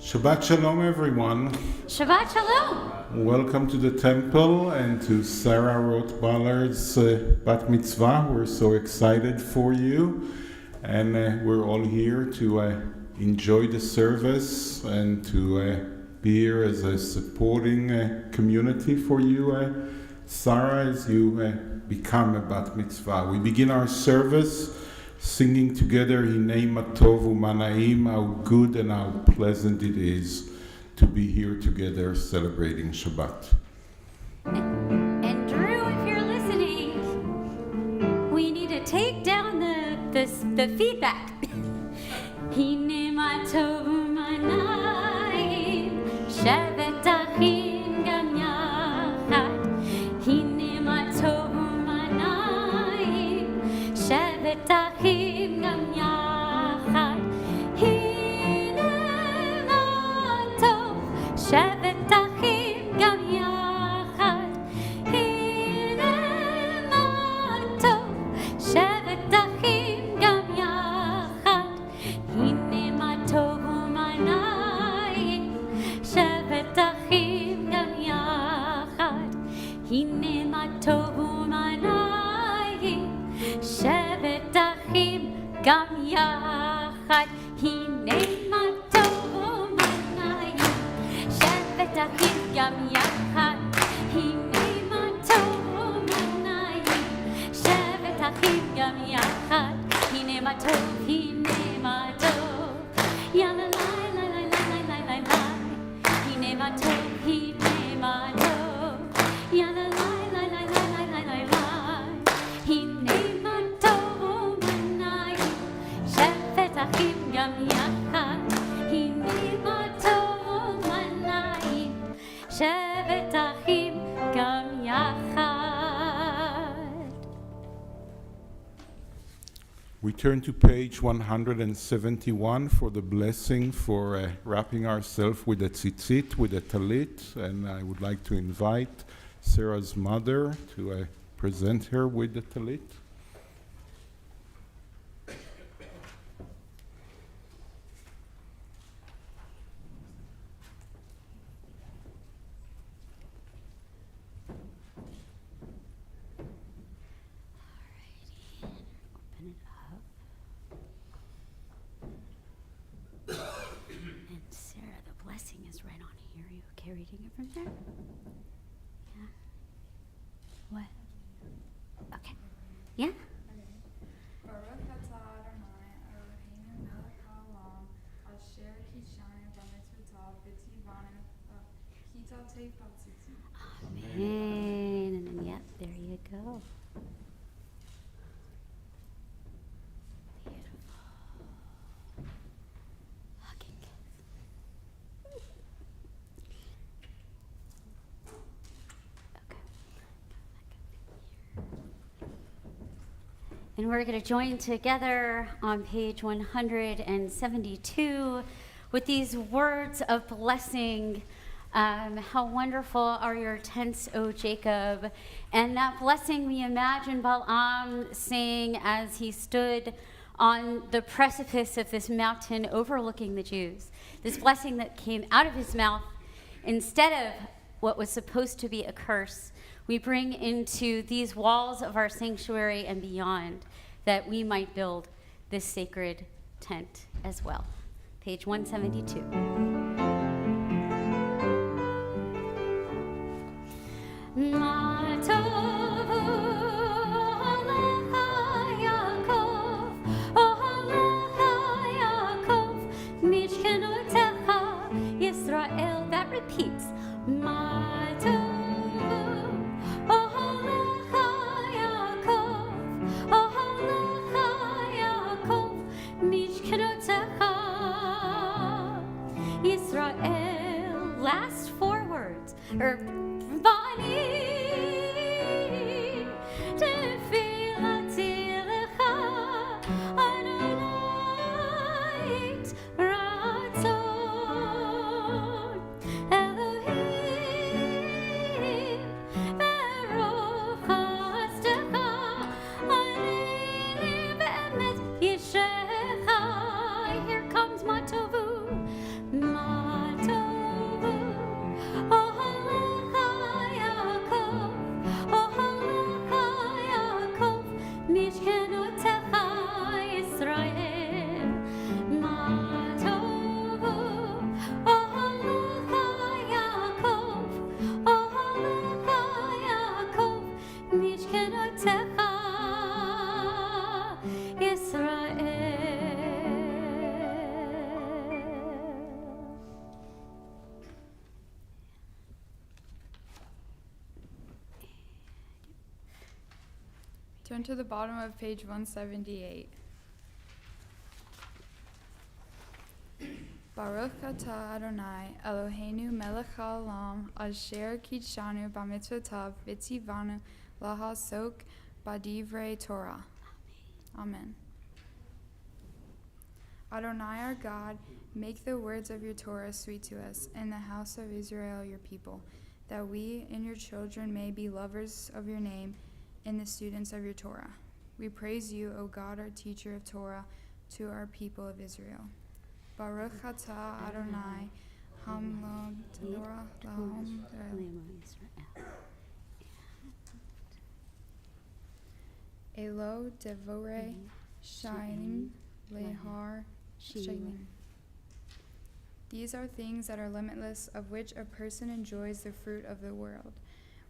Shabbat Shalom, everyone. Shabbat Shalom. Welcome to the temple and to Sarah Rothballer's Bat Mitzvah. We're so excited for you. And we're all here to enjoy the service and to be here as a supporting community for you, Sarah, as you become a Bat Mitzvah. We begin our service singing together, Hinei Matov Umanaim, how good and how pleasant it is to be here together celebrating Shabbat. And Drew, if you're listening, we need to take down the feedback. Hinei Matov Umanaim, Shevet Achim Gam Yachad. Hinei Matov Umanaim, Shevet Achim Gam Yachad. Hinei Matov, Shevet Achim Gam Yachad. Hinei Matov, Shevet Achim Gam Yachad. Hinei Matov Umanayim, Shevet Achim Gam Yachad. Hinei Matov Umanayim, Shevet Achim Gam Yachad. Hinei Matov Umanayim, Shevet Achim Gam Yachad. Hinei Matov Umanayim, Shevet Achim Gam Yachad. Hinei Matov, Hinei Matov, Ya la la la la la la la la. Hinei Matov, Hinei Matov, Ya la la la la la la la la la. Hinei Matov Umanayim, Shevet Achim Gam Yachad. Hinei Matov Umanayim, Shevet Achim Gam Yachad. We turn to page 171 for the blessing for wrapping ourselves with a tzitzit, with a talit, and I would like to invite Sarah's mother to present her with the talit. Open it up. And Sarah, the blessing is right on here. Are you okay reading it from there? Yeah. What? Okay. Yeah? Baruch atah Adonai, Eloheinu melech haolam, asher kishanu b'mitzvotav v'tivanu v'kitatei b'tzitzit. Amen. And then, yep, there you go. Beautiful. Hugging. Okay. And we're going to join together on page 172 with these words of blessing. How wonderful are your tents, O Jacob. And that blessing we imagine Balaam saying as he stood on the precipice of this mountain overlooking the Jews. This blessing that came out of his mouth instead of what was supposed to be a curse, we bring into these walls of our sanctuary and beyond, that we might build this sacred tent as well. Page 172. Ma tovu alecha Yaakov, alecha Yaakov, mishkenotecha Yisrael. That repeats. Ma tovu alecha Yaakov, alecha Yaakov, mishkenotecha Yisrael. Last four words, Bani tefilati lecha Adonai ratzon Elohim baruch hastecha ani be'emet yishecha. Here comes Matovu. Turn to the bottom of page 178. Baruch atah Adonai Eloheinu melech haolam asher kitshanu b'mitzvotav v'tzivanu lahasok b'divrei Torah. Amen. Adonai our God, make the words of your Torah sweet to us in the house of Israel your people, that we and your children may be lovers of your name and the students of your Torah. We praise you, O God, our teacher of Torah, to our people of Israel. Baruch atah Adonai hamlog Torah lahom Elo devore shalim lehar shalim. These are things that are limitless, of which a person enjoys the fruit of the world.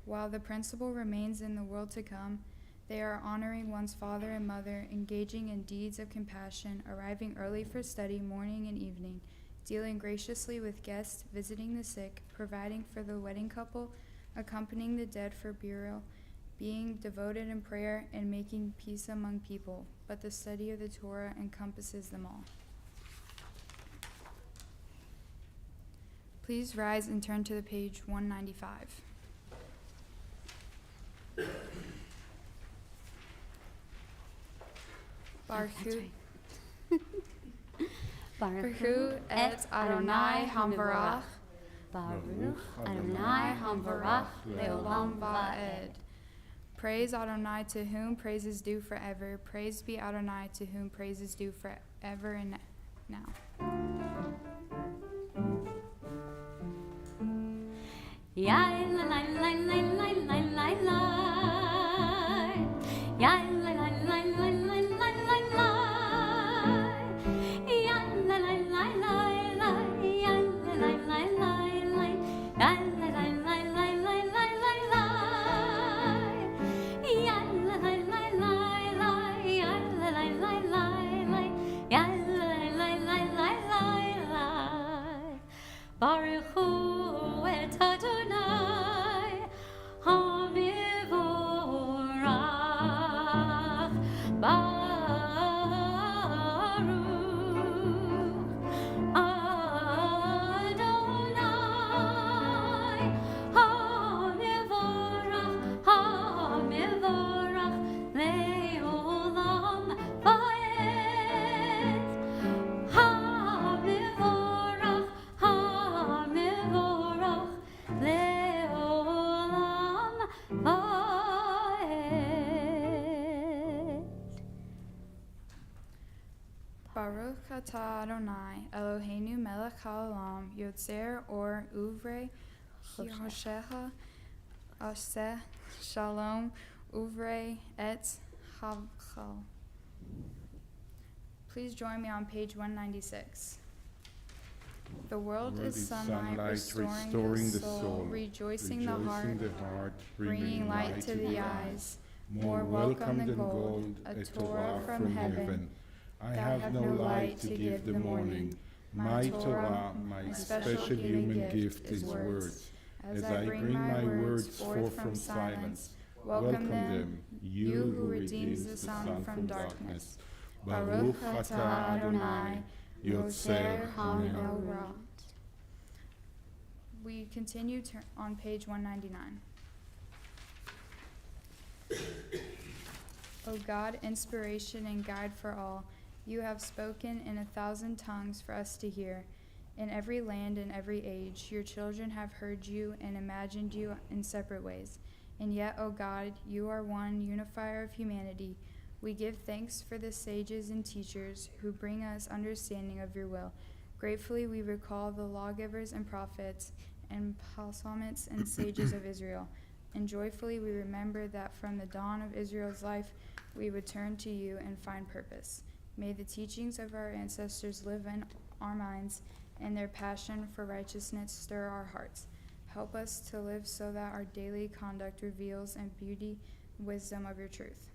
While the principle remains in the world to come, they are honoring one's father and mother, engaging in deeds of compassion, arriving early for study morning and evening, dealing graciously with guests, visiting the sick, providing for the wedding couple, accompanying the dead for burial, being devoted in prayer, and making peace among people. But the study of the Torah encompasses them all. Please rise and turn to the page 195. Baruch et Adonai hamvarach. Baruch Adonai hamvarach leolam va'ed. Praise Adonai, to whom praise is due forever. Praise be Adonai, to whom praise is due forever and now. Ya la la la la la la la la. Ya la la la la la la la la. Ya la la la la la. Ya la la la la la. Ya la la la la la la la la. Ya la la la la la. Ya la la la la la. Ya la la la la la la. Baruch hu et Adonai hamivorach. Baruch Adonai hamivorach, hamivorach leolam va'ed. Hamivorach, hamivorach leolam va'ed. Baruch atah Adonai Eloheinu melech haolam yotzer or uvrei hoshecha aseh shalom uvrei et havchal. Please join me on page 196. The world is sunlight, restoring the soul, rejoicing the heart, bringing light to the eyes. More welcome than gold, a Torah from heaven. I have no light to give the morning. My Torah, my special human gift is words. As I bring my words forth from silence, welcome them, you who redeems the sun from darkness. Baruch atah Adonai, Yotzer HaMeorot. We continue on page 199. O God, inspiration and guide for all, you have spoken in 1,000 tongues for us to hear. In every land and every age, your children have heard you and imagined you in separate ways. And yet, O God, you are one unifier of humanity. We give thanks for the sages and teachers who bring us understanding of your will. Gratefully, we recall the lawgivers and prophets and psalmists and sages of Israel. And joyfully, we remember that from the dawn of Israel's life, we would turn to you and find purpose. May the teachings of our ancestors live in our minds, and their passion for righteousness stir our hearts. Help us to live so that our daily conduct reveals in beauty wisdom of your truth.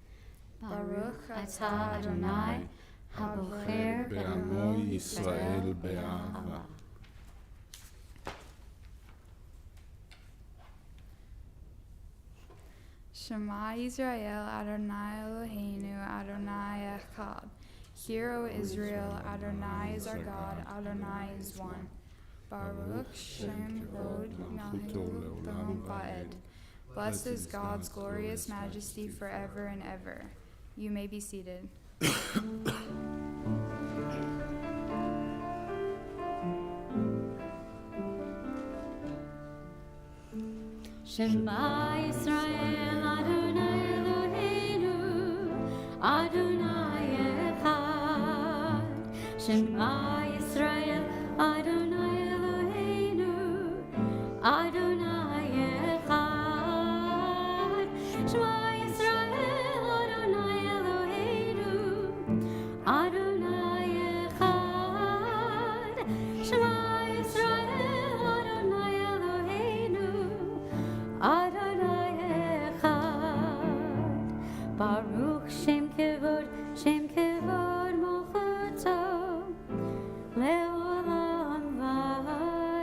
Baruch atah Adonai habocher Be'amo Yisrael be'ahava. Shema Yisrael, Adonai Eloheinu, Adonai Echad. Hear, O Israel, Adonai is our God, Adonai is one. Baruch Shem Hod Melech L'olam Va'ed. Blessed is God's glorious majesty forever and ever. You may be seated. Shema Yisrael, Adonai Eloheinu, Adonai Echad. Shema Yisrael, Adonai Eloheinu, Adonai Echad. Shema Yisrael, Adonai Eloheinu, Adonai Echad. Shema Yisrael, Adonai Eloheinu, Adonai Echad. Baruch Shem Kevod Malchuto, Le'olam Va'ed.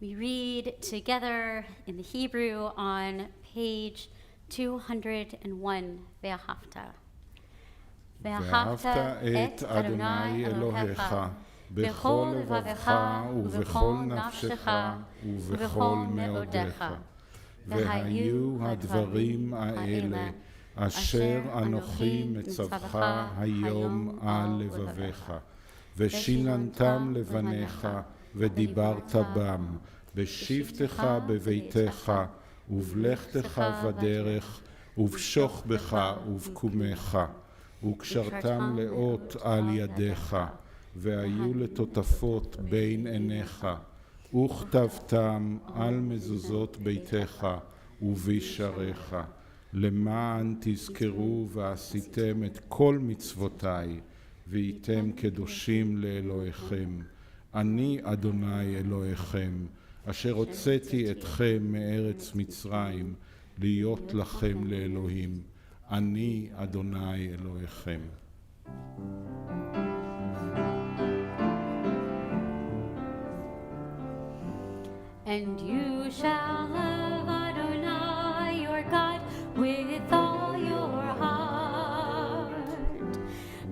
We read together in the Hebrew on page 201, Ve'ahavta. ואהבת את אדוני אלוהיך בכל לבבך ובכל נפשך ובכל מאודיך. והיו הדברים האלה אשר אנוכי מצווך היום על לבביך, ושיננתם לבניך ודיברת בם, בשבתך בביתך ובלכתך בדרך ובשוכבך ובקומך, וקשרתם לאות על ידיך, והיו לטוטפות בין עיניך, וכתבתם על מזוזות ביתך ובישריך, למען תזכרו ועשיתם את כל מצוותיי, והייתם קדושים לאלוהיכם. אני אדוני אלוהיכם, אשר הוצאתי אתכם מארץ מצרים, להיות לכם לאלוהים. אני אדוני אלוהיכם. And you shall love Adonai your God with all your heart,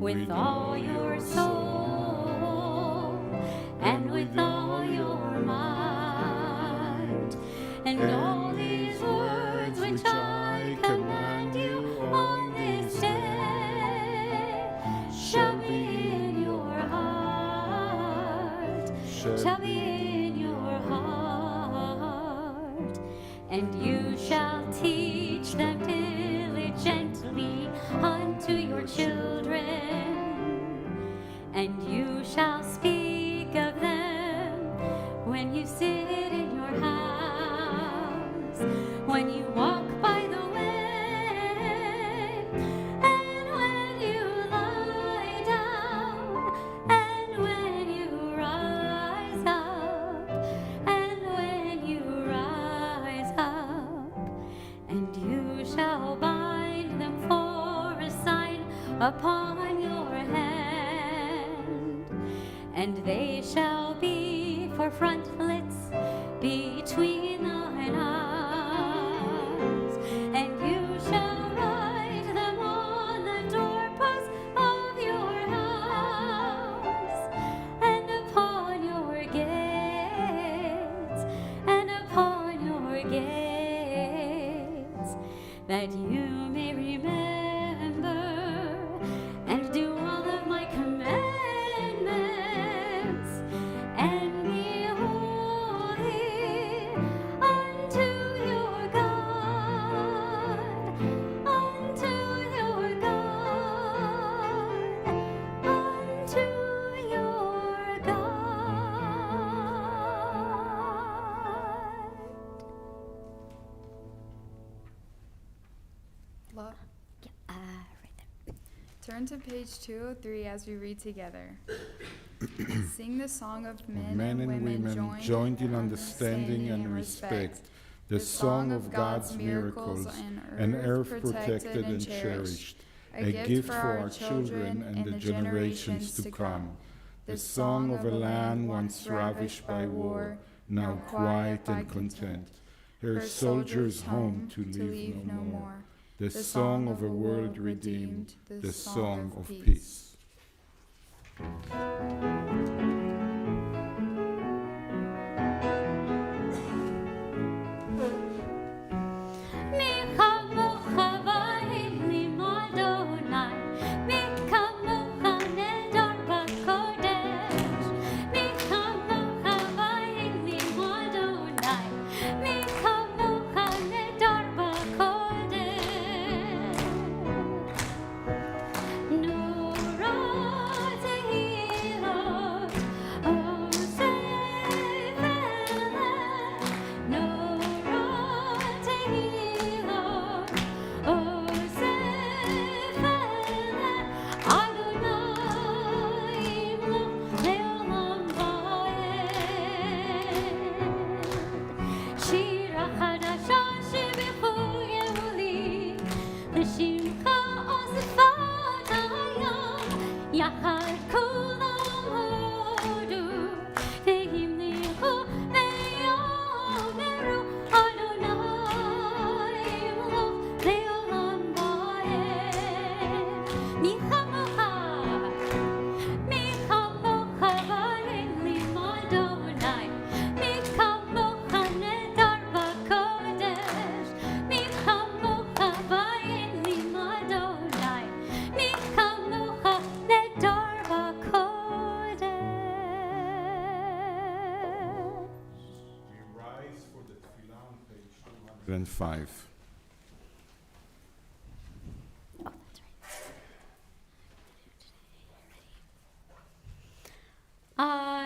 with all your soul, and with all your might. And all these words which I command you on this day shall be in your heart, shall be in your heart. And you shall teach them diligently unto your children, and you shall speak of them when you sit in your house, when you walk by the way, and when you lie down, and when you rise up, and when you rise up. And you shall bind them for a sign upon your hand, and they shall be for frontlets between thine eyes. And you shall write them on the doorposts of your house, and upon your gates, and upon your gates, that you may remember and do all of my commandments, and be holy unto your God, unto your God, unto your God. Love. Right there. Turn to page 203 as we read together. Sing the song of men Men and women joined in understanding and respect, the song of God's miracles, and earth protected and cherished, a gift for our children and the generations to come. The song of a land once ravished by war, now quiet and content. Her soldiers home to leave no more. The song of a world redeemed, the song of peace. And 5. Oh, that's right.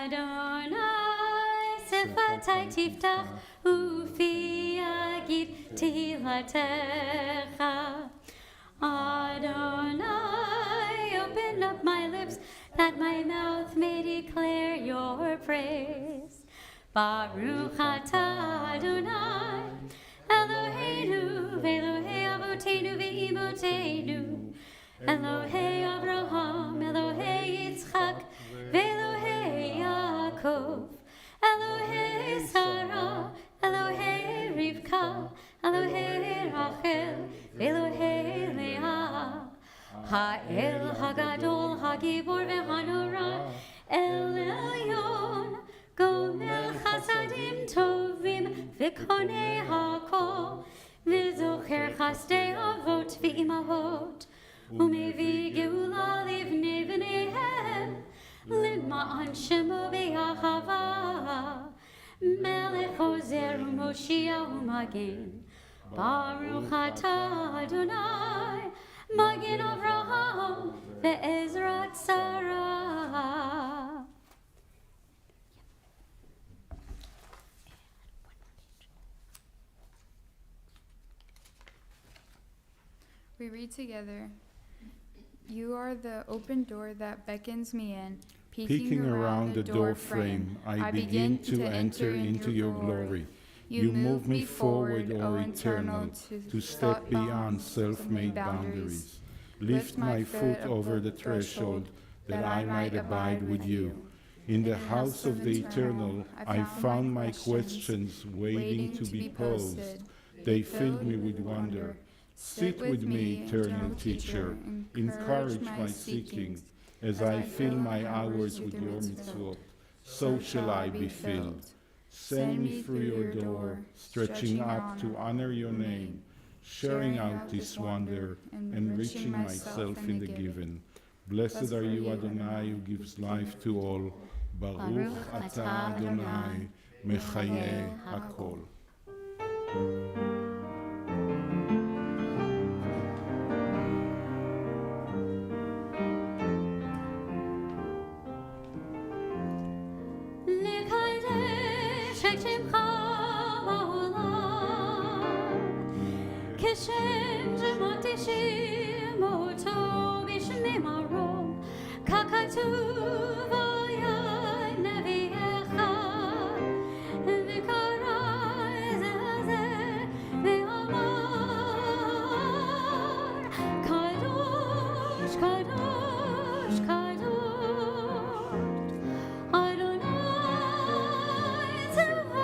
Adonai sefatai tiftach ufi yagid tilatecha. Adonai, open up my lips that my mouth may declare your praise. Baruch atah Adonai Eloheinu, Elohei Avotenu ve'imotenu, Elohei Abraham, Elohei Yitzchak, ve'Elohei Yaakov, Elohei Sarah, Elohei Rivka, Elohei Rachel, ve'Elohei Leah, Ha'el Hagadol, Hagibor ve'Hanora, El Elyon, Gomel Chasadim Tovim, V'konei hakol, V'zocher chasdei avot v'imahot, U'mevi geula livnei v'neihem, L'ma'an shemo v'yahava, Melech ozer u'moshia u'magen, Baruch atah Adonai, Magen Avraham, Ve'ezrat Sarah. We read together. You are the open door that beckons me in. Peeking around the door frame, I begin to enter into your glory. You move me forward, O Eternal, to step beyond self-made boundaries. Lift my foot over the threshold, that I might abide with you. In the house of the Eternal, I found my questions waiting to be posed. They filled me with wonder. Sit with me, eternal teacher, encourage my seeking, as I fill my hours with your mitzvot, so shall I be filled. Send me through your door, stretching up to honor your name, sharing out this wonder, enriching myself in the given. Blessed are you, Adonai, who gives life to all. Baruch atah Adonai, mechayeh hakol. Kishem Jemotishim Oto Bishme Marom Kakatu Vaya Neviecha Vikarai Zeze Ve'amar Kadosh Kadosh Kadosh Adonai Tzvaot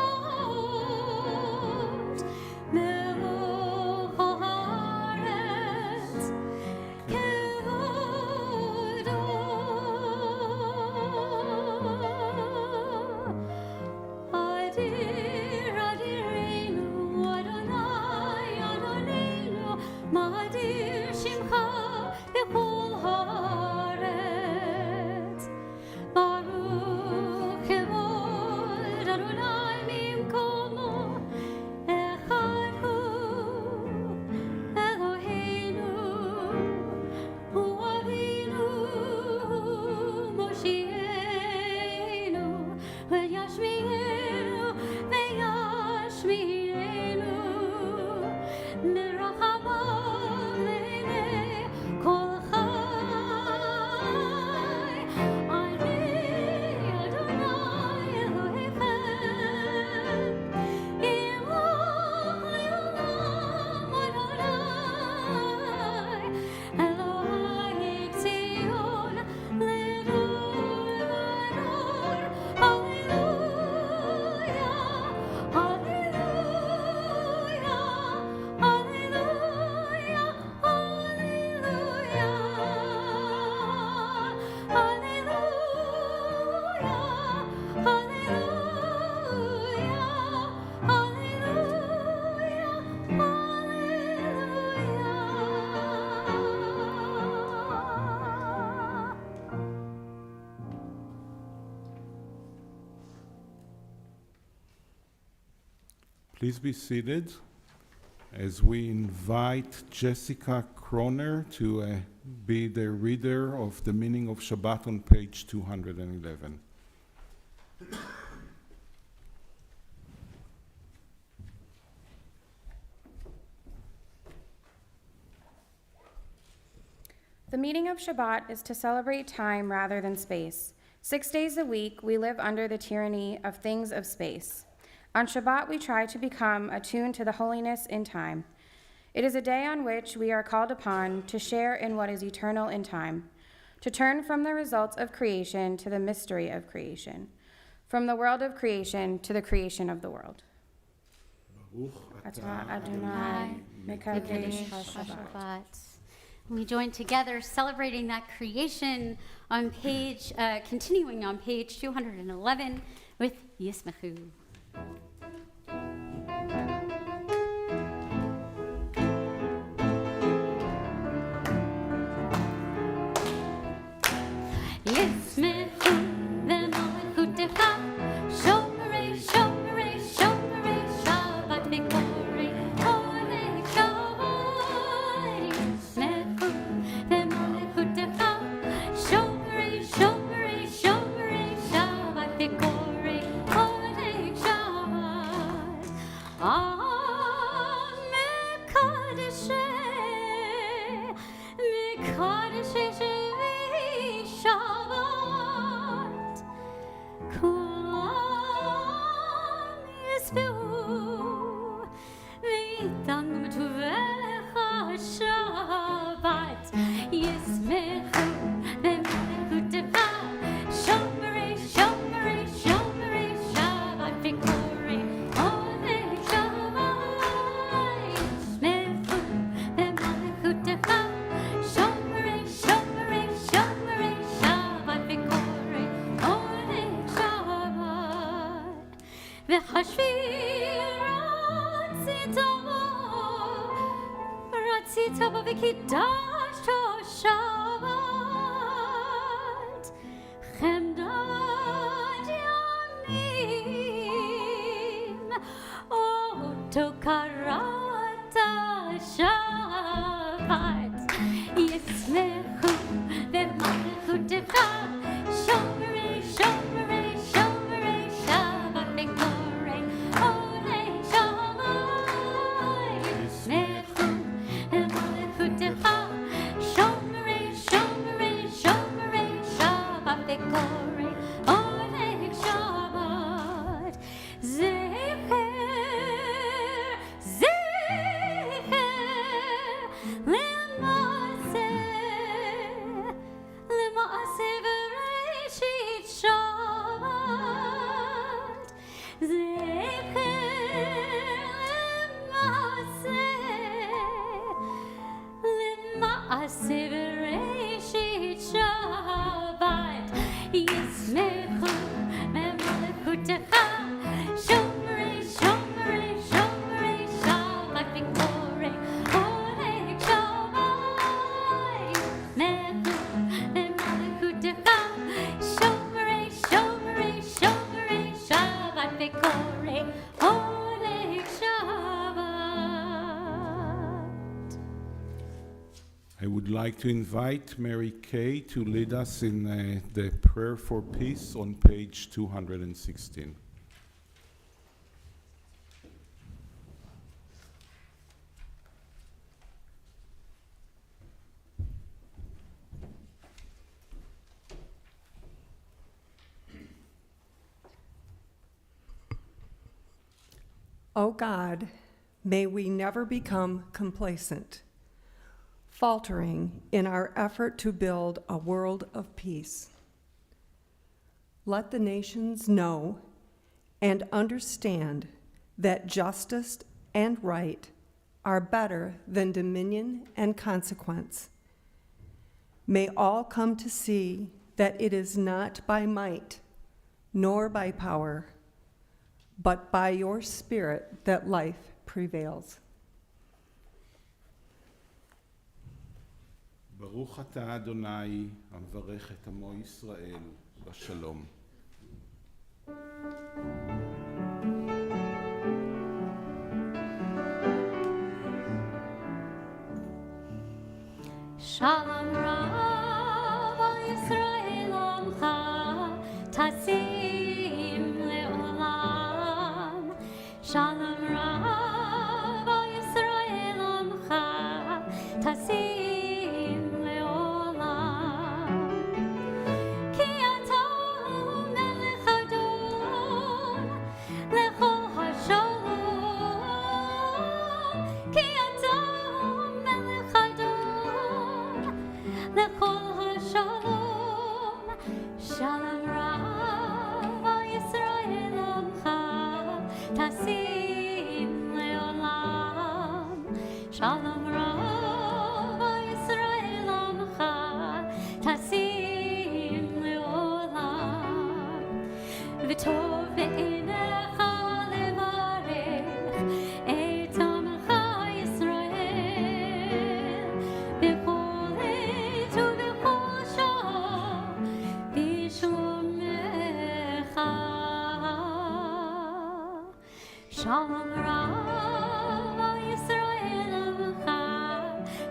Please be seated as we invite Jessica Kroner to be the reader of the meaning of Shabbat on page 211. The meaning of Shabbat is to celebrate time rather than space. 6 days a week, we live under the tyranny of things of space. On Shabbat, we try to become attuned to the holiness in time. It is a day on which we are called upon to share in what is eternal in time, to turn from the results of creation to the mystery of creation, from the world of creation to the creation of the world. Atah Adonai Mekadesh HaShabbat. We join together celebrating that creation on page, continuing on page 211 with Yismechu. Yismechu v'malchutecha, shomerei, shomerei, shomerei, Shabbat v'korei, olei Shabbat. Yismechu v'malchutecha, shomerei, shomerei, shomerei, Shabbat v'korei, olei Shabbat. Mekadesheh, Mekadesheh Shabbat, Kulam yisbehu, v'yitam tuvecha Shabbat, Yismechu v'malchutecha, shomerei, shomerei, shomerei, Shabbat v'korei, olei Shabbat. Yismechu v'malchutecha, shomerei, shomerei, shomerei, Shabbat v'korei, olei Shabbat. V'chashvi ratzita bo v'kidashto Shabbat, chemdad yamim, oto karata Shabbat. Yismechu v'malchutecha, shomerei, shomerei, shomerei, Shabbat v'korei, olei Shabbat. Yismechu v'malchutecha, shomerei, shomerei, shomerei, Shabbat v'korei, olei Shabbat. Zecher, zecher, למעשה בראשית שבת, זכר למעשה בראשית שבת, ישמחו במלכותך, שומרי, שומרי, שומרי שבת וקורא, הולך שבת, ישמחו במלכותך, שומרי, שומרי, שומרי שבת וקורא, הולך שבת. I would like to invite Mary Kay to lead us in the prayer for peace on page 216. O God, may we never become complacent, faltering in our effort to build a world of peace. Let the nations know and understand that justice and right are better than dominion and consequence. May all come to see that it is not by might nor by power, but by your Spirit that life prevails. ברוך אתה אדוני המברך את עמו ישראל בשלום. Shalom Rav al Yisrael Amcha Tasim Le'olam. Shalom Rav al Yisrael Amcha Tasim Le'olam. Ki ata melech Adon lechol hashalom. Ki ata melech Adon lechol hashalom. Shalom Rav al Yisrael Amcha Tasim Le'olam. Shalom Rav al Yisrael Amcha Tasim Le'olam. V'tov be'enecha levarech et amcha Yisrael b'chol עת ובכל שעה בשלומך. Shalom Rav al Yisrael Amcha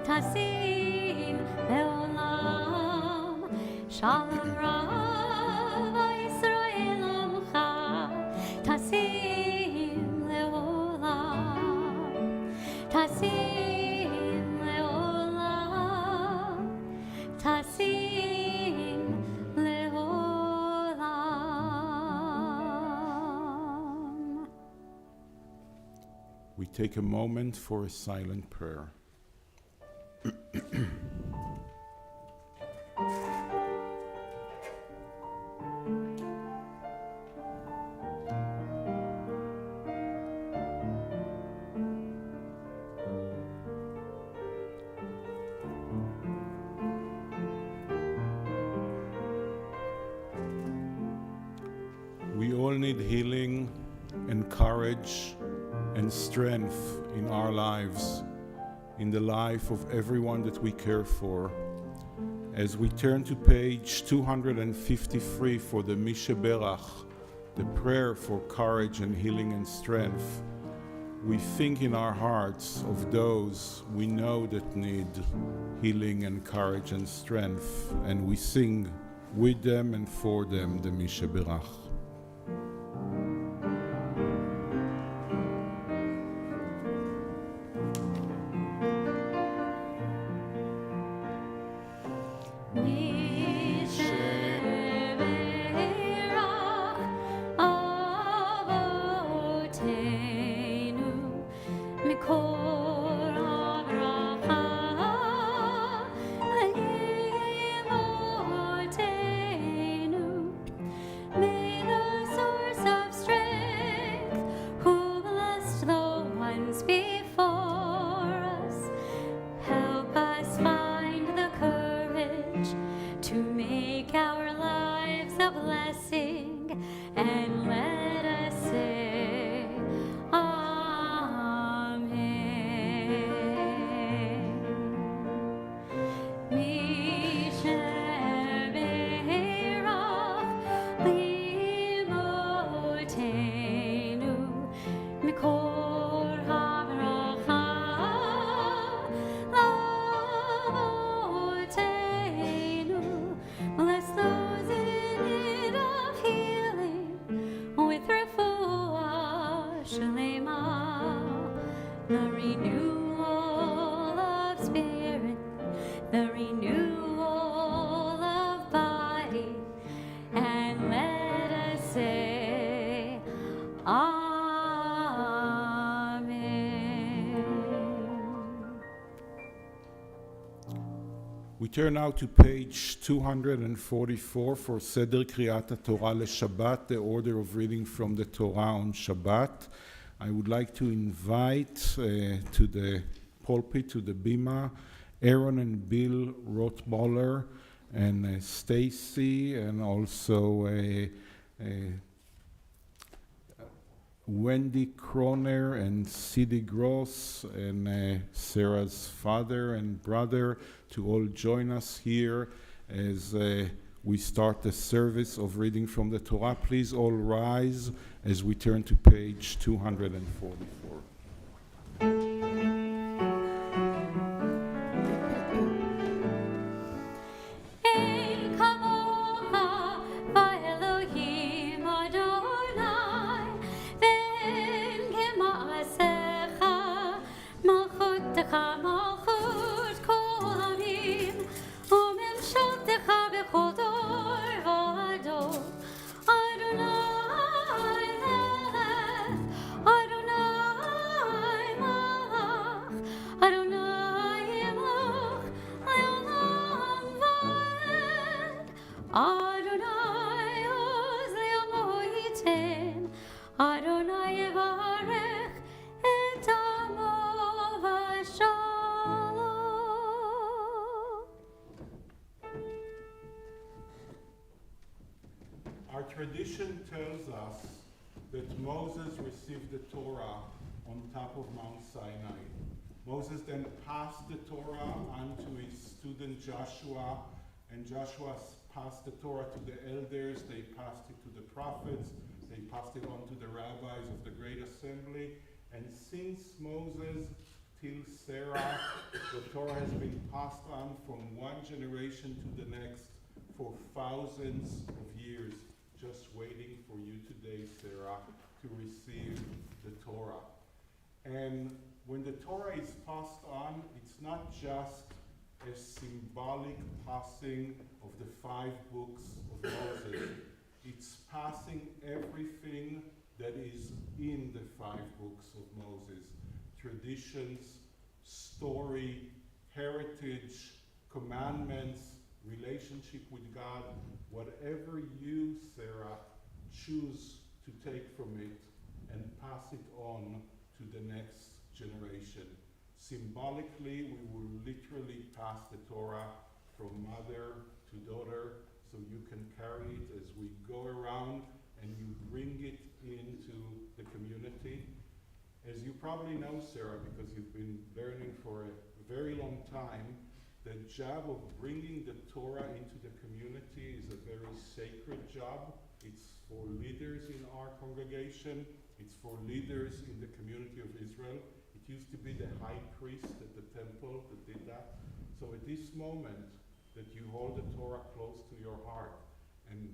Tasim Le'olam. Shalom Rav al Yisrael Amcha Tasim Le'olam. Tasim Le'olam. Tasim Le'olam. We take a moment for a silent prayer. We all need healing and courage and strength in our lives, in the life of everyone that we care for. As we turn to page 253 for the Misheberach, the prayer for courage and healing and strength, we think in our hearts of those we know that need healing and courage and strength, and we sing with them and for them the Misheberach. May the source of strength, who blessed the ones before us, help us find the courage to make our lives a blessing, and let us say Amen. Misheberach limotenu mikol habracha lamotenu. Bless those in need of healing with refuah shlema, the renewal of spirit, the renewal of body, and let us say Amen. We turn now to page 244 for Seder Kriyat Torah LeShabbat, the order of reading from the Torah on Shabbat. I would like to invite to the pulpit, to the bima, Aaron and Bill Rothballer, and Stacy, and also Wendy Kroner and Sidi Gross, and Sarah's father and brother, to all join us here as we start the service of reading from the Torah. Please all rise as we turn to page 244. ייתן, אדוני יברך את עמו בשלום. Our tradition tells us that Moses received the Torah on top of Mount Sinai. Moses then passed the Torah on to his student Joshua, and Joshua passed the Torah to the elders, they passed it to the prophets, they passed it on to the rabbis of the Great Assembly, and since Moses till Sarah, the Torah has been passed on from one generation to the next for thousands of years, just waiting for you today, Sarah, to receive the Torah. And when the Torah is passed on, it's not just a symbolic passing of the 5 books of Moses. It's passing everything that is in the 5 books of Moses. Traditions, story, heritage, commandments, relationship with God, whatever you, Sarah, choose to take from it and pass it on to the next generation. Symbolically, we will literally pass the Torah from mother to daughter, so you can carry it as we go around and you bring it into the community. As you probably know, Sarah, because you've been learning for a very long time, the job of bringing the Torah into the community is a very sacred job. It's for leaders in our congregation. It's for leaders in the community of Israel. It used to be the high priest at the temple that did that. So at this moment that you hold the Torah close to your heart and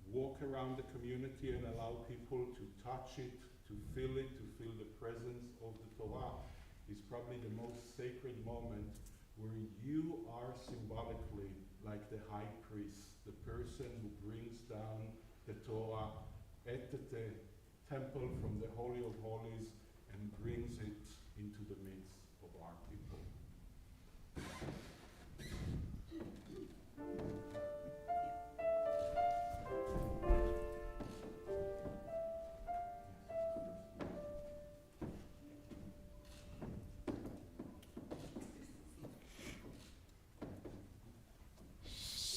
walk around the community and allow people to touch it, to feel the presence of the Torah, is probably the most sacred moment where you are symbolically like the high priest, the person who brings down the Torah at the temple from the Holy of Holies and brings it into the midst of our people.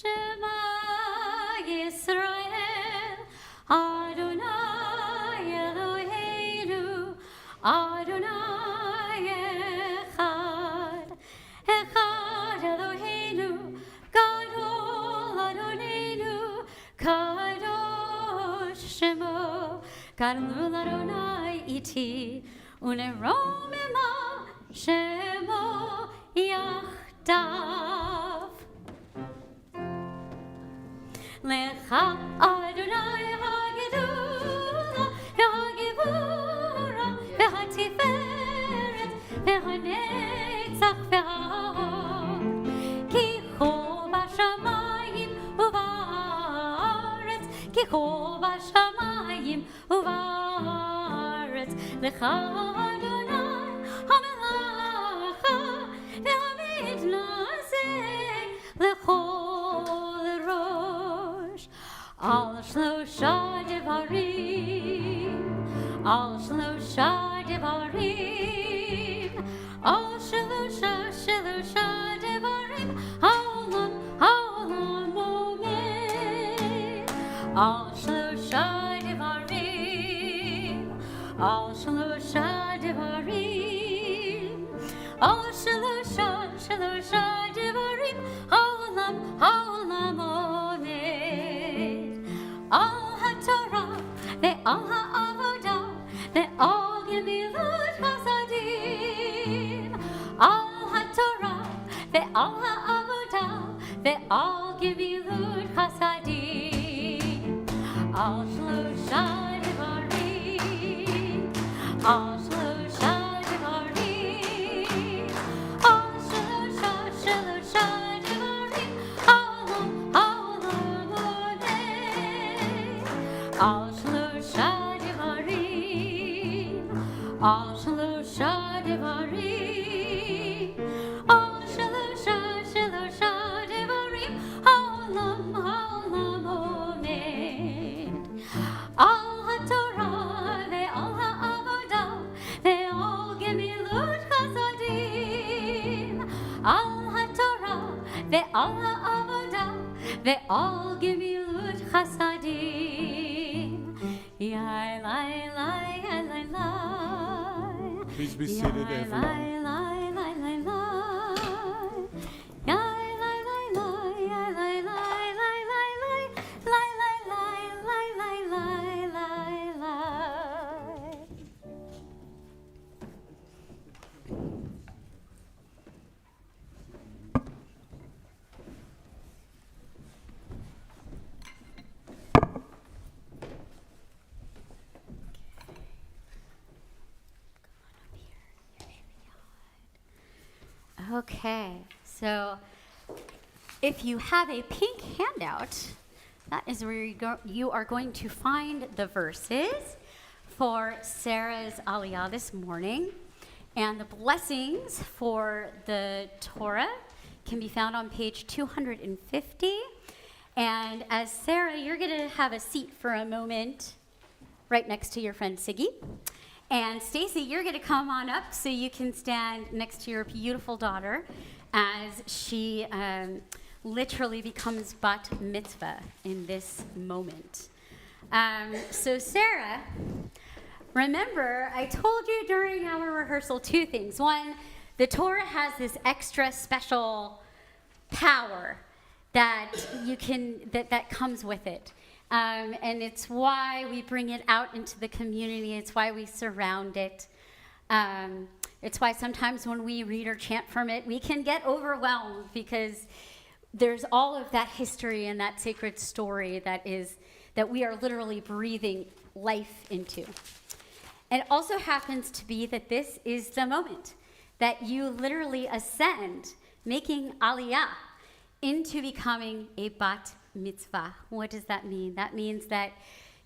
Shema Yisrael, Adonai Eloheinu, Adonai Echad, Echad Eloheinu, Gadol Adonenu, Kadosh Shemo, Gadol Adonai iti, Uneromema Shemo Yachdav. Lecha Adonai hagedula, hagevura, vehatiferet, vehanetzach, vehahod. Ki hu bashamayim uvaretz, ki hu bashamayim uvaretz. Lecha Adonai hamelacha, vehamidnaseh, lechol rosh. Al shlosha devarim, al shlosha devarim, al shlosha devarim, haolam omed. Al shlosha devarim, al shlosha devarim, al shlosha devarim, haolam omed. Al haTorah ve'al ha'avodah ve'al gemilut chasadim. Al haTorah ve'al ha'avodah ve'al gemilut chasadim. Al shlosha devarim, al shlosha devarim, al shlosha devarim, haolam omed. Al shlosha devarim, al shlosha devarim, al shlosha devarim, haolam omed. Al ve'al gemilut chasadim. Yai lai lai yai lai lai. Please be seated, everyone. Okay, so if you have a pink handout, that is where you are going to find the verses for Sarah's Aliyah this morning. And the blessings for the Torah can be found on page 250. And as Sarah, you're going to have a seat for a moment right next to your friend Siggy. And Stacy, you're going to come on up so you can stand next to your beautiful daughter as she literally becomes bat mitzvah in this moment. So Sarah, remember, I told you during our rehearsal two things. One, the Torah has this extra special power that that comes with it. And it's why we bring it out into the community. It's why we surround it. It's why sometimes when we read or chant from it, we can get overwhelmed because there's all of that history and that sacred story that we are literally breathing life into. And it also happens to be that this is the moment that you literally ascend, making aliyah into becoming a bat mitzvah. What does that mean? That means that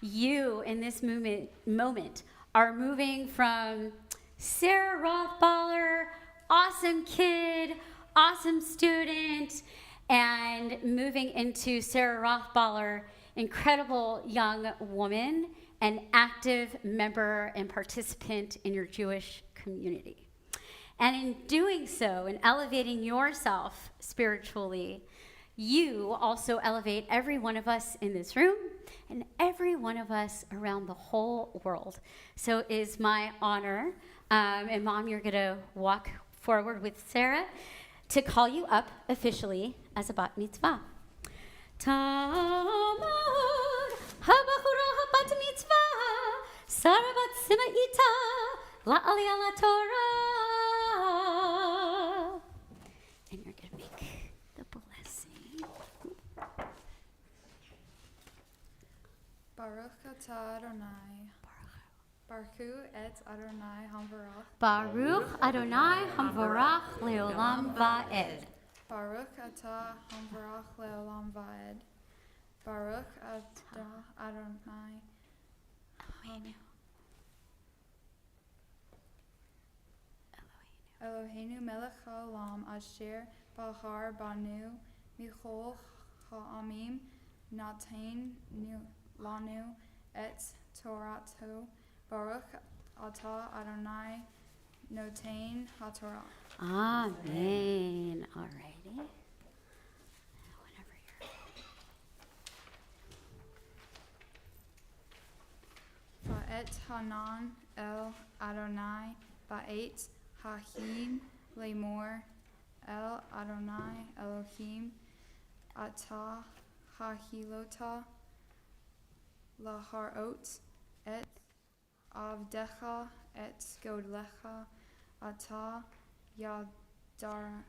you, in this moment, are moving from Sarah Rothballer, awesome kid, awesome student, and moving into Sarah Rothballer, incredible young woman, an active member and participant in your Jewish community. And in doing so, in elevating yourself spiritually, you also elevate every one of us in this room and every one of us around the whole world. So it is my honor, and Mom, you're going to walk forward with Sarah to call you up officially as a bat mitzvah. Tamad habachura habat mitzvah Sarah bat simaita la'aliyah laTorah. And you're going to make the blessing. Baruch atah Adonai. Baruch et Adonai hamvarach. Baruch Adonai hamvarach leolam va'ed. Baruch atah hamvarach leolam va'ed. Baruch atah Adonai. Eloheinu melech haolam asher bahar banu michol ha'amim natain lanu et torato. Baruch atah Adonai notain haTorah. Amen. All righty. Whenever you're Ba'et hanan el Adonai ba'et hahim lemor el Adonai Elohim atah hahilota laharot et avdecha et godlecha atah yadar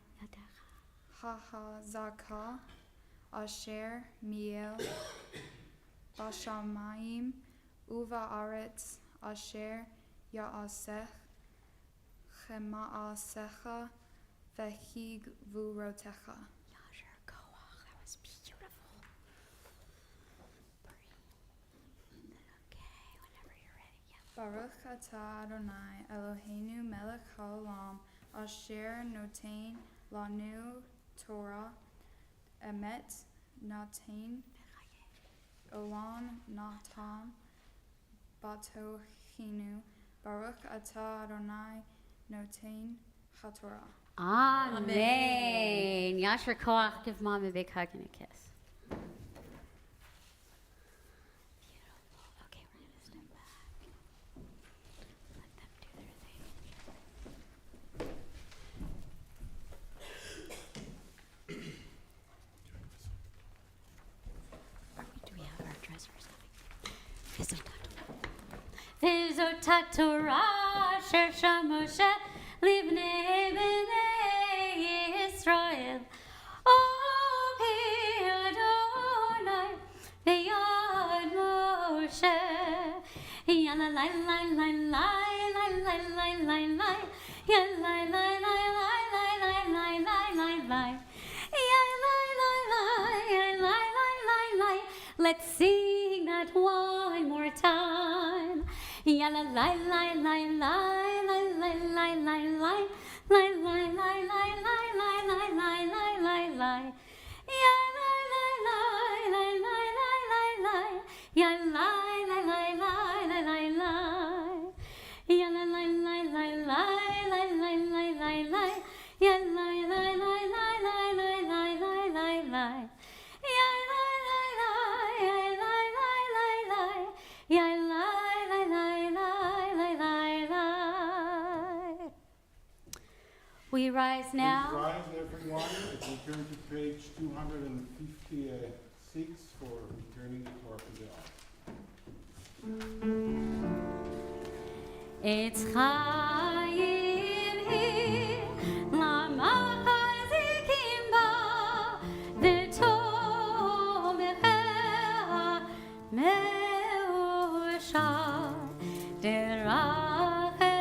hahazaka asher miel bashamayim uva aretz asher ya'asech chema'asecha vehigvurotecha. Yasher koach. That was beautiful. Okay, whenever you're ready. Yeah. Baruch atah Adonai Eloheinu melech haolam asher notain lanu Torah emet natain olam natam batochinu. Baruch atah Adonai notain haTorah. Amen. Yasher koach. Give Mom a big hug and a kiss. וזאת התורה אשר משה לבני בני ישראל. פי אדוני ביד משה. יאללה לי לי לי לי לי לי לי לי. יאללה לי לי לי לי לי לי לי לי. Yalla la la, yalla la la la. Let's sing that one more time. Yalla la la la la la la la la la la la la la la la la la la la. Yalla la la la la la la la. Yalla la la la la la la. Yalla la la la la la la la la la. Yalla la la la la la la la la. Yalla la la la la la la. Yalla la la la la la. We rise now. Please rise, everyone, as we turn to page 256 for returning the Torah to the ark. It's Chaim here, Lama Chazikim Ba, V'Tomecha Me'usha, Derachecha,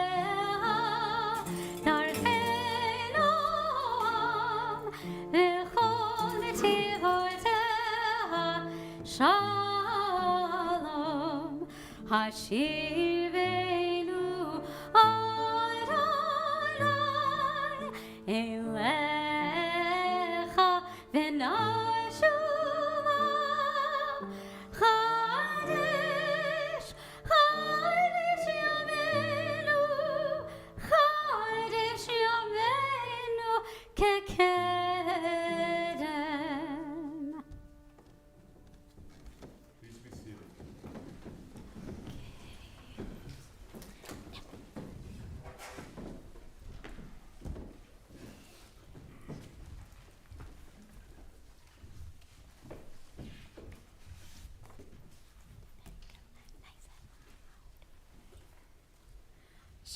Darchenu Am, V'chol Netivotecha, Shalom, Hashivenu Adonai Elecha v'nashuva Chadesh, Chadesh Yamenu, Chadesh Yamenu kekedem. Please be seated.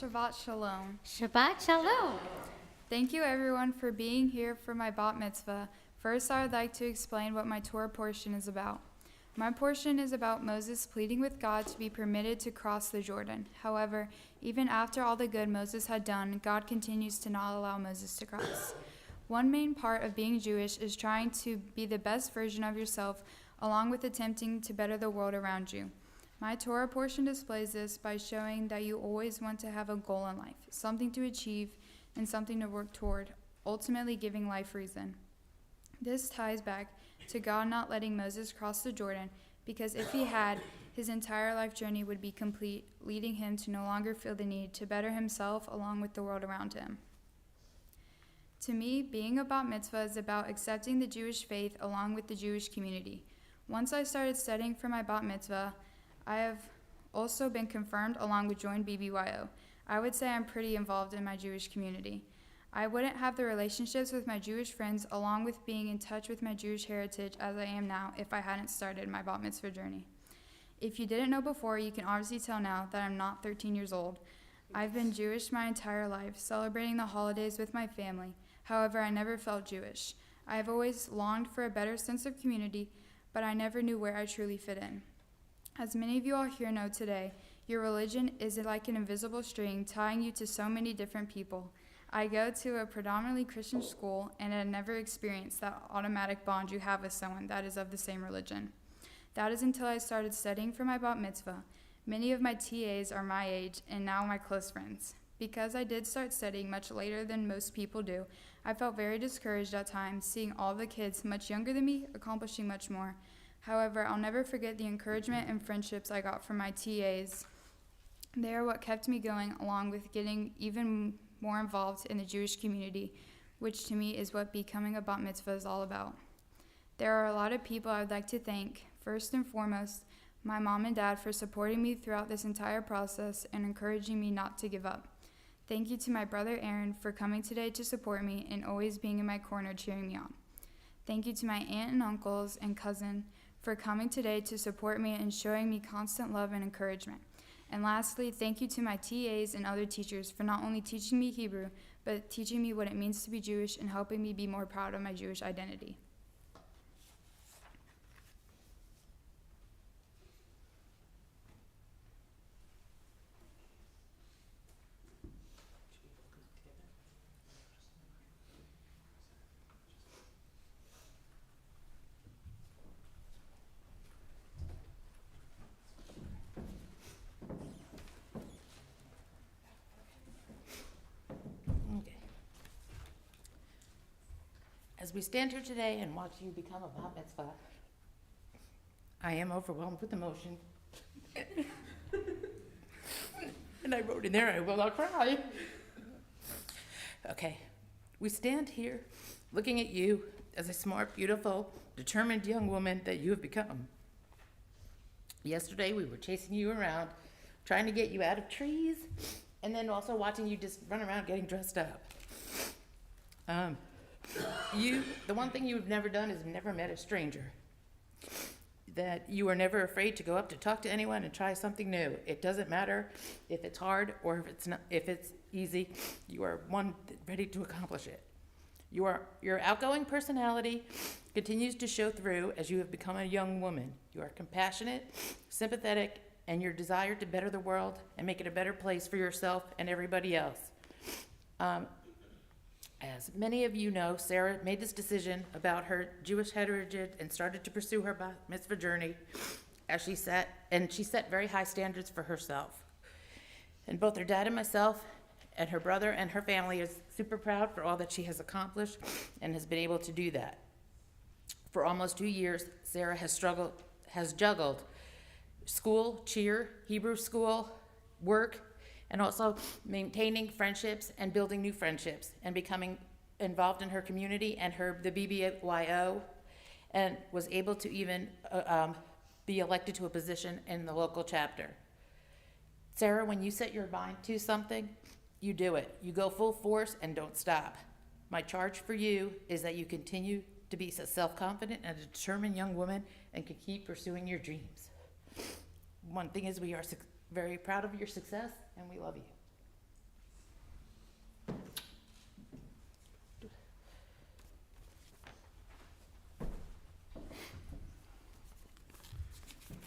Shabbat Shalom. Shabbat Shalom. Thank you everyone for being here for my bat mitzvah. First, I would like to explain what my Torah portion is about. My portion is about Moses pleading with God to be permitted to cross the Jordan. However, even after all the good Moses had done, God continues to not allow Moses to cross. One main part of being Jewish is trying to be the best version of yourself, along with attempting to better the world around you. My Torah portion displays this by showing that you always want to have a goal in life, something to achieve, and something to work toward, ultimately giving life reason. This ties back to God not letting Moses cross the Jordan, because if he had, his entire life journey would be complete, leading him to no longer feel the need to better himself along with the world around him. To me, being a bat mitzvah is about accepting the Jewish faith along with the Jewish community. Once I started studying for my bat mitzvah, I have also been confirmed along with Join BBYO. I would say I'm pretty involved in my Jewish community. I wouldn't have the relationships with my Jewish friends along with being in touch with my Jewish heritage as I am now if I hadn't started my bat mitzvah journey. If you didn't know before, you can obviously tell now that I'm not 13 years old. I've been Jewish my entire life, celebrating the holidays with my family. However, I never felt Jewish. I have always longed for a better sense of community, but I never knew where I truly fit in. As many of you all here know today, your religion is like an invisible string tying you to so many different people. I go to a predominantly Christian school and had never experienced that automatic bond you have with someone that is of the same religion. That is until I started studying for my bat mitzvah. Many of my TAs are my age and now my close friends. Because I did start studying much later than most people do, I felt very discouraged at times, seeing all the kids much younger than me accomplishing much more. However, I'll never forget the encouragement and friendships I got from my TAs. They are what kept me going, along with getting even more involved in the Jewish community, which to me is what becoming a bat mitzvah is all about. There are a lot of people I would like to thank. First and foremost, my mom and dad for supporting me throughout this entire process and encouraging me not to give up. Thank you to my brother Aaron for coming today to support me and always being in my corner cheering me on. Thank you to my aunt and uncles and cousin for coming today to support me and showing me constant love and encouragement. And lastly, thank you to my TAs and other teachers for not only teaching me Hebrew, but teaching me what it means to be Jewish and helping me be more proud of my Jewish identity. Okay. As we stand here today and watch you become a Bat Mitzvah, I am overwhelmed with emotion. And I wrote in there, I will not cry. Okay, we stand here looking at you as a smart, beautiful, determined young woman that you have become. Yesterday, we were chasing you around, trying to get you out of trees, and then also watching you just run around getting dressed up. The one thing you've never done is never met a stranger. That you are never afraid to go up to talk to anyone and try something new. It doesn't matter if it's hard or if it's easy. You are one ready to accomplish it. Your outgoing personality continues to show through as you have become a young woman. You are compassionate, sympathetic, and your desire to better the world and make it a better place for yourself and everybody else. As many of you know, Sarah made this decision about her Jewish heritage and started to pursue her Bat Mitzvah journey as she set very high standards for herself. And both her dad and myself and her brother and her family is super proud for all that she has accomplished and has been able to do that. For almost 2 years, Sarah has juggled school, cheer, Hebrew school, work, and also maintaining friendships and building new friendships and becoming involved in her community and the BBYO, and was able to even be elected to a position in the local chapter. Sarah, when you set your mind to something, you do it. You go full force and don't stop. My charge for you is that you continue to be a self-confident and a determined young woman and can keep pursuing your dreams. One thing is, we are very proud of your success, and we love you.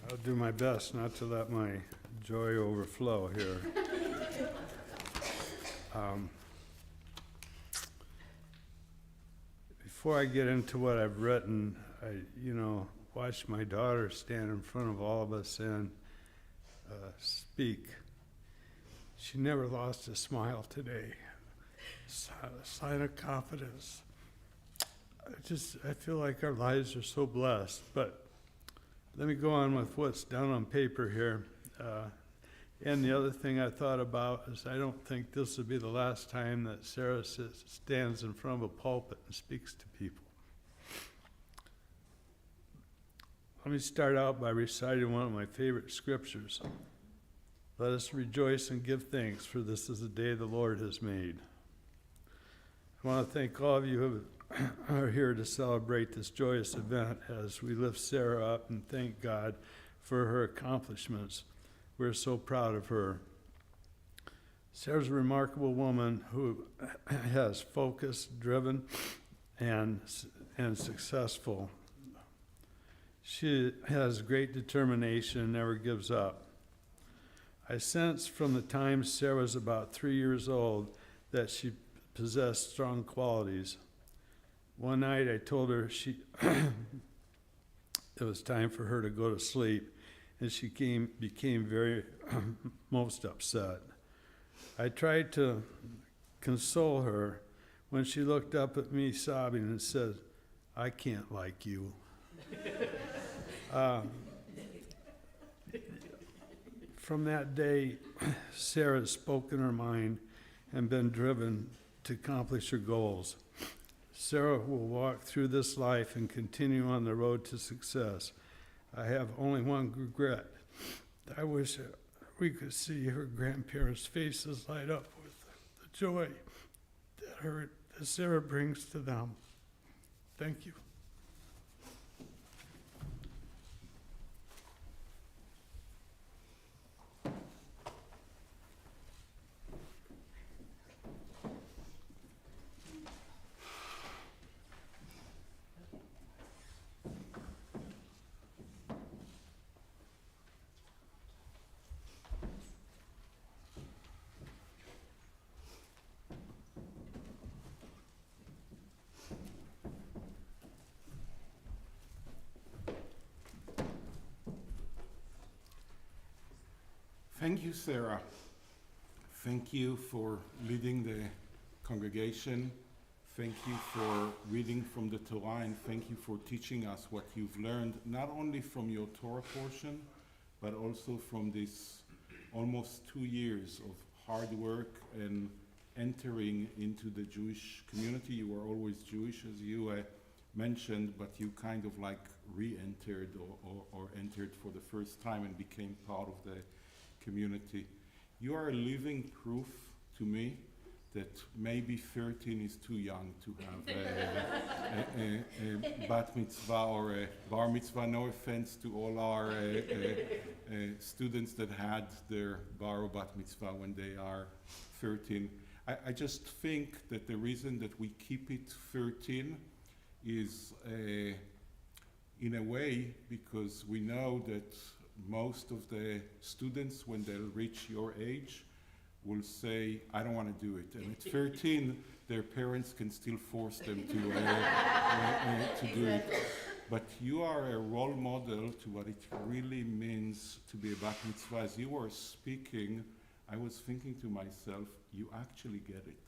I'll do my best not to let my joy overflow here. Before I get into what I've written, I watched my daughter stand in front of all of us and speak. She never lost a smile today. A sign of confidence. I feel like our lives are so blessed. But let me go on with what's down on paper here. And the other thing I thought about is I don't think this will be the last time that Sarah stands in front of a pulpit and speaks to people. Let me start out by reciting one of my favorite scriptures. Let us rejoice and give thanks, for this is the day the Lord has made. I want to thank all of you who are here to celebrate this joyous event as we lift Sarah up and thank God for her accomplishments. We're so proud of her. Sarah's a remarkable woman who has focus, driven, and successful. She has great determination and never gives up. I sensed from the time Sarah was about 3 years old that she possessed strong qualities. One night I told her it was time for her to go to sleep, and she became very most upset. I tried to console her when she looked up at me sobbing and said, "I can't like you." From that day, Sarah spoke in her mind and been driven to accomplish her goals. Sarah will walk through this life and continue on the road to success. I have only one regret. I wish we could see her grandparents' faces light up with the joy that Sarah brings to them. Thank you. Thank you, Sarah. Thank you for leading the congregation. Thank you for reading from the Torah, and thank you for teaching us what you've learned, not only from your Torah portion, but also from this almost 2 years of hard work and entering into the Jewish community. You were always Jewish, as you mentioned, but you kind of like re-entered or entered for the first time and became part of the community. You are a living proof to me that maybe 13 is too young to have a bat mitzvah or a bar mitzvah. No offense to all our students that had their bar or bat mitzvah when they are 13. I just think that the reason that we keep it 13 is in a way because we know that most of the students, when they'll reach your age, will say, I don't want to do it. And at 13, their parents can still force them to do it. But you are a role model to what it really means to be a bat mitzvah. As you were speaking, I was thinking to myself, you actually get it.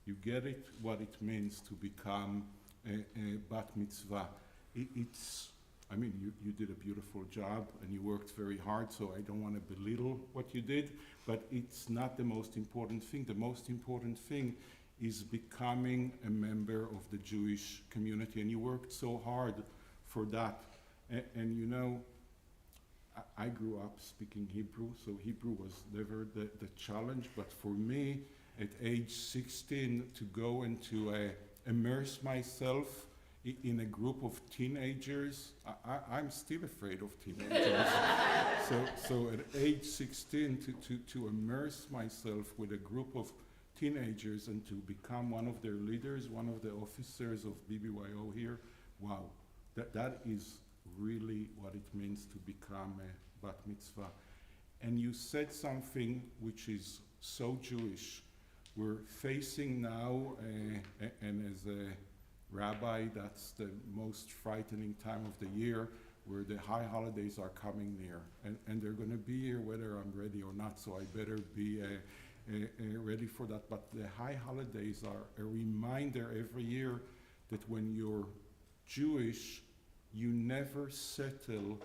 You get it, what it means to become a bat mitzvah. You did a beautiful job and you worked very hard, so I don't want to belittle what you did, but it's not the most important thing. The most important thing is becoming a member of the Jewish community, and you worked so hard for that. And you know, I grew up speaking Hebrew, so Hebrew was never the challenge, but for me, at age 16, to go and to immerse myself in a group of teenagers, I'm still afraid of teenagers. so at age 16, to immerse myself with a group of teenagers and to become one of their leaders, one of the officers of BBYO here, wow, that is really what it means to become a bat mitzvah. And you said something which is so Jewish. We're facing now, and as a Rabbi, that's the most frightening time of the year, where the high holidays are coming near. And they're going to be here whether I'm ready or not, so I better be ready for that. But the high holidays are a reminder every year that when you're Jewish, you never settle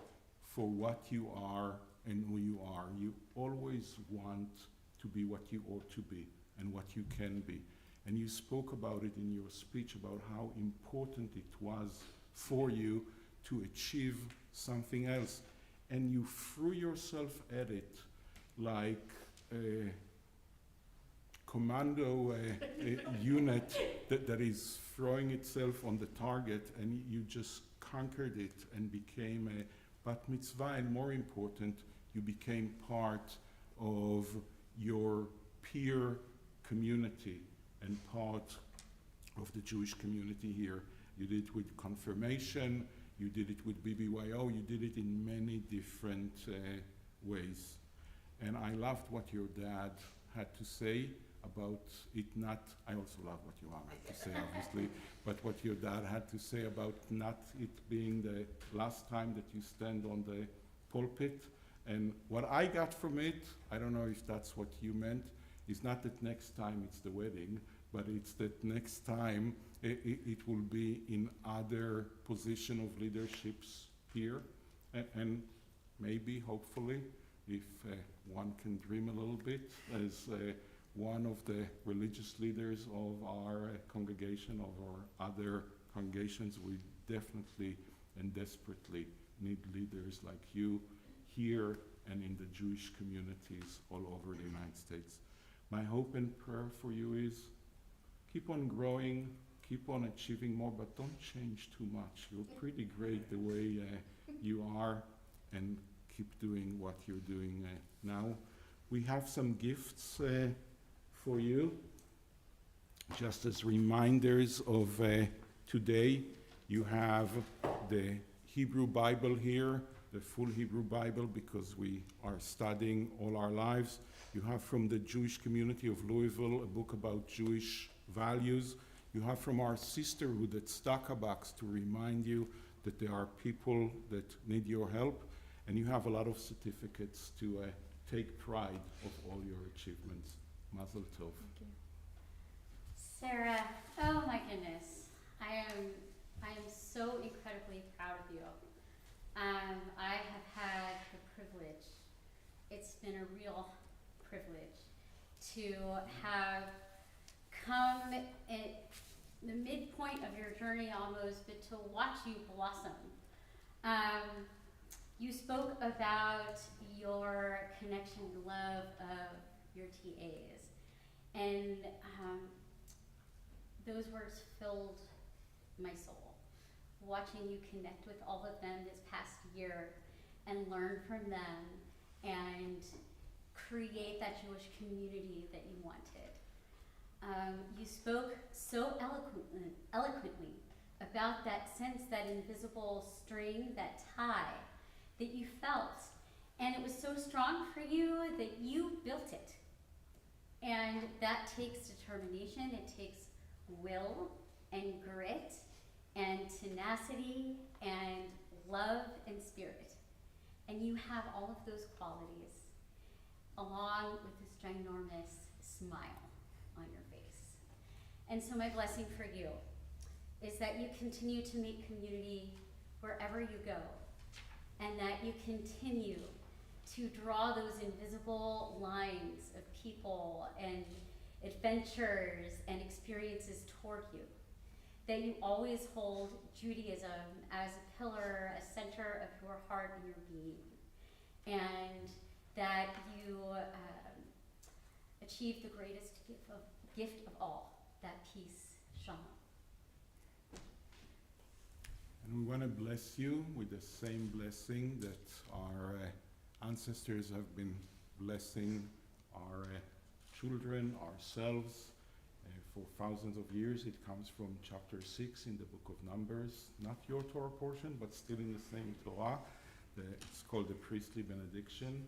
for what you are and who you are. You always want to be what you ought to be and what you can be. And you spoke about it in your speech, about how important it was for you to achieve something else. And you threw yourself at it like a commando unit that is throwing itself on the target, and you just conquered it and became a bat mitzvah. And more important, you became part of your peer community and part of the Jewish community here. You did it with confirmation, you did it with BBYO, you did it in many different ways. And I loved what your dad had to say about it not, I also love what your mom had to say, obviously, but what your dad had to say about not it being the last time that you stand on the pulpit. And what I got from it, I don't know if that's what you meant, is not that next time it's the wedding, but it's that next time it will be in other position of leaderships here, and maybe, hopefully, if one can dream a little bit, as one of the religious leaders of our congregation, of our other congregations, we definitely and desperately need leaders like you here and in the Jewish communities all over the United States. My hope and prayer for you is keep on growing, keep on achieving more, but don't change too much. You're pretty great the way you are, and keep doing what you're doing now. We have some gifts for you, just as reminders of today. You have the Hebrew Bible here, the full Hebrew Bible, because we are studying all our lives. You have from the Jewish community of Louisville a book about Jewish values. You have from our sisterhood at Stackabox to remind you that there are people that need your help. And you have a lot of certificates to take pride of all your achievements. Mazel tov. Sarah, oh my goodness. I am so incredibly proud of you. I have had the privilege, it's been a real privilege, to have come at the midpoint of your journey almost, but to watch you blossom. You spoke about your connection and love of your TAs, and those words filled my soul. Watching you connect with all of them this past year and learn from them and create that Jewish community that you wanted. You spoke so eloquently about that sense, that invisible string, that tie that you felt. And it was so strong for you that you built it. And that takes determination, it takes will and grit and tenacity and love and spirit. And you have all of those qualities along with this ginormous smile on your face. And so my blessing for you is that you continue to make community wherever you go, and that you continue to draw those invisible lines of people and adventures and experiences toward you. That you always hold Judaism as a pillar, a center of your heart and your being. And that you achieve the greatest gift of all, that peace, shalom. And we want to bless you with the same blessing that our ancestors have been blessing our children, ourselves, for thousands of years. It comes from chapter 6 in the book of Numbers, not your Torah portion, but still in the same Torah. It's called the priestly benediction.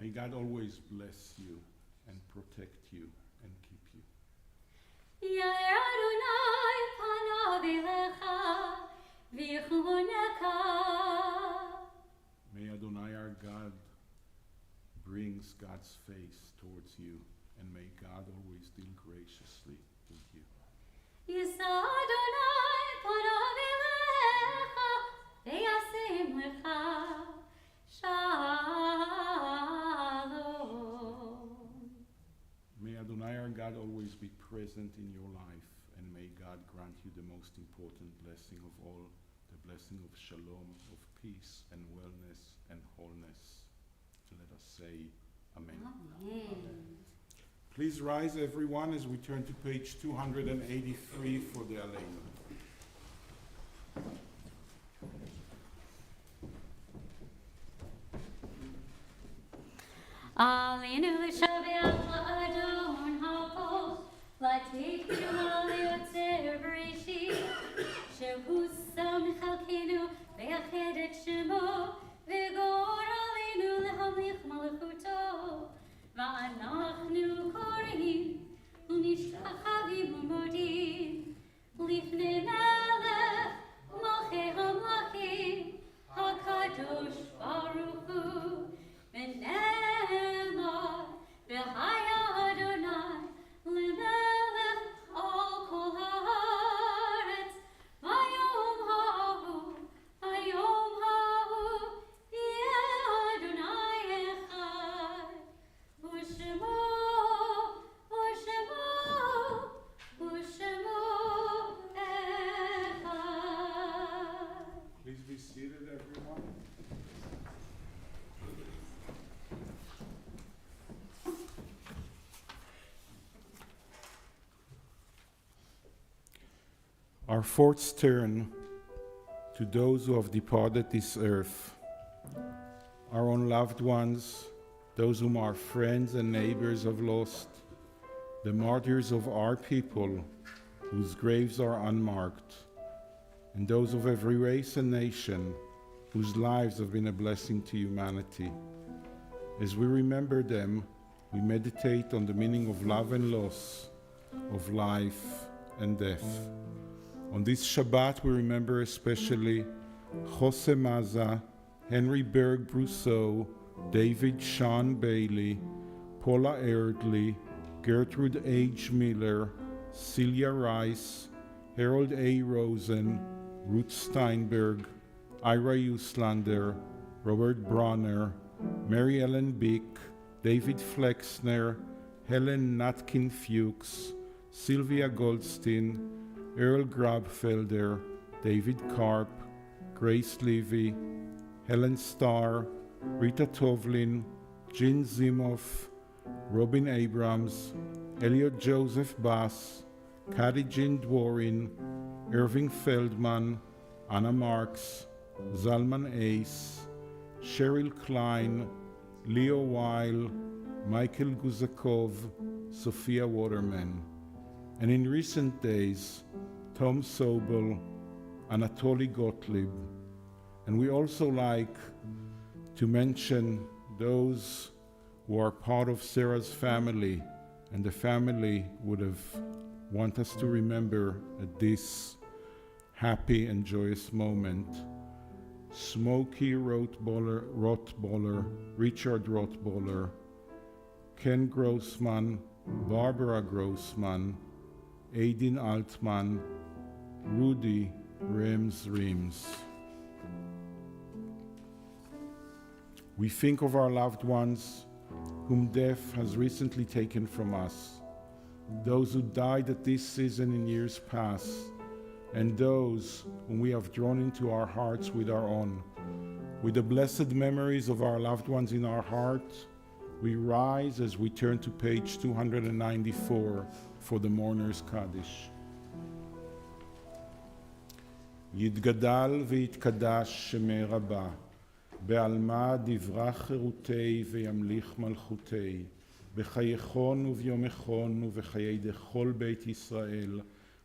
May God always bless you and protect you and keep you. May Adonai our God brings God's face towards you, and may God always deal graciously with you. May Adonai our God always be present in your life, and may God grant you the most important blessing of all, the blessing of shalom, of peace and wellness and wholeness. Let us say Amen. Amen. Please rise, everyone, as we turn to page 283 for the Aleinu. Aleinu l'shabeach la'adon ha'kol, la'tiknu al'yotzer b'reshit, shehu sam chalkenu ve'ached et shemo, ve'gor aleinu lehamlich malachuto, va'anachnu korein, u'nishtachavim u'modim, lifnei melech, malchei hamlachim, hakadosh baruch hu, ונאמר, והיה אדוני למלך על כל הארץ, ביום ההוא יהיה אדוני אחד, ושמו אחד. Please be seated, everyone. Our thoughts turn to those who have departed this earth, our own loved ones, those whom our friends and neighbors have lost, the martyrs of our people whose graves are unmarked, and those of every race and nation whose lives have been a blessing to humanity. As we remember them, we meditate on the meaning of love and loss, of life and death. On this Shabbat, we remember especially Jose Maza, Henry Berg Brousseau, David Sean Bailey, Paula Erdley, Gertrude H. Miller, Celia Rice, Harold A. Rosen, Ruth Steinberg, Ira Uslander, Robert Bronner, Mary Ellen Bick, David Flexner, Helen Natkin Fuchs, Sylvia Goldstein, Earl Grabfelder, David Karp, Grace Levy, Helen Starr, Rita Tovlin, Jean Zimoff, Robin Abrams, Elliot Joseph Bass, Kadi Jean Dworin, Irving Feldman, Anna Marks, Zalman Ace, Cheryl Klein, Leo Weil, Michael Guzakov, Sophia Waterman, and in recent days, Tom Sobel, Anatoly Gottlieb. And we also like to mention those who are part of Sarah's family, and the family would have want us to remember at this happy and joyous moment. Smokey Rothballer, Richard Rothballer, Ken Grossman, Barbara Grossman, Aidin Altman, Rudy Rems. We think of our loved ones whom death has recently taken from us, those who died at this season in years past, and those whom we have drawn into our hearts with our own. With the blessed memories of our loved ones in our heart, we rise as we turn to page 294 for the Mourner's Kaddish. יתגדל ויתקדש שמי רבה, בעלמא דברה חירותי וימליך מלכותי, בחייכון וביומכון ובחיי דכל בית ישראל,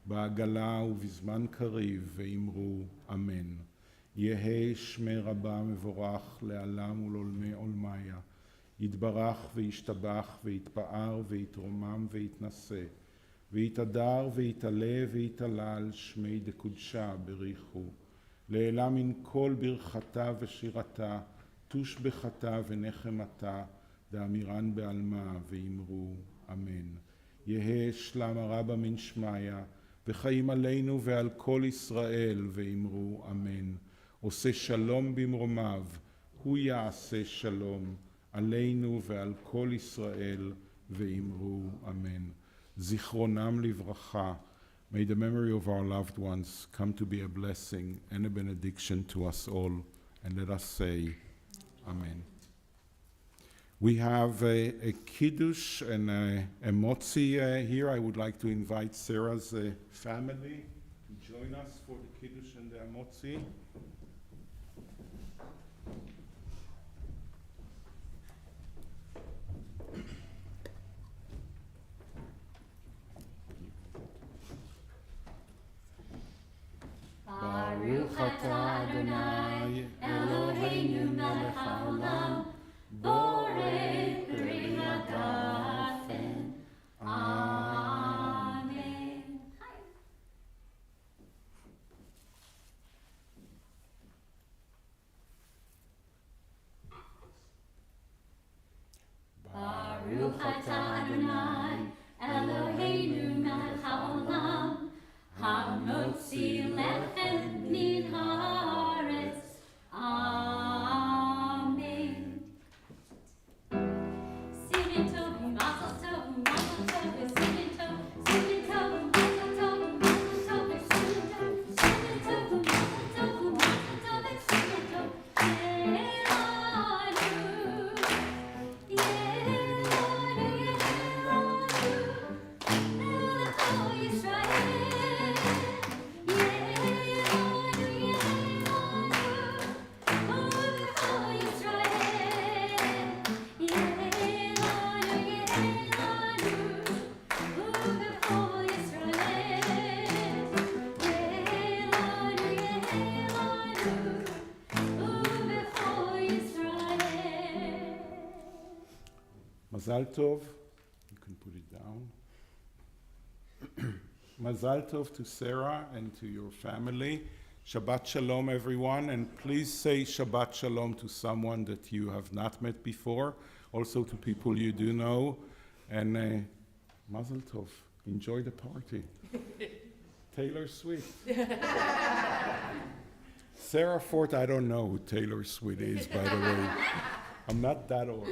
בעגלה ובזמן קריב, ואמרו אמן. יהא שמי רבה מבורך לעלם ולעולמי עולמיה, יתברך וישתבח ויתפאר ויתרומם ויתנשא, ויתהדר ויתעלה ויתעלל שמי דקודשה בריחו, לעילה מן כל ברכתה ושירתה, תושבחתה ונחמתה, דאמירן בעלמה ואמרו אמן. יהא שלמה רבה מן שמיה, וחיים עלינו ועל כל ישראל ואמרו אמן. עושה שלום במרומיו, הוא יעשה שלום עלינו ועל כל ישראל ואמרו אמן. זיכרונם לברכה. May the memory of our loved ones come to be a blessing and a benediction to us all, and let us say amen. We have a kiddush and a motzi here. I would like to invite Sarah's family to join us for the kiddush and the motzi. Baruch atah Adonai Eloheinu melech haolam, borei peri hagafen. Amen. Baruch atah Adonai Eloheinu melech haolam, hamotzi lechem min haaretz. Amen. Singing tov, mazel tov, mazel tov, singing tov, mazel tov, mazel tov, singing tov, mazel tov, singing tov. Mazal Tov, you can put it down. Mazal Tov to Sarah and to your family. Shabbat Shalom, everyone, and please say Shabbat Shalom to someone that you have not met before, also to people you do know, and Mazel Tov. Enjoy the party. Taylor Swift. Sarah Fort, I don't know who Taylor Swift is, by the way. I'm not that old.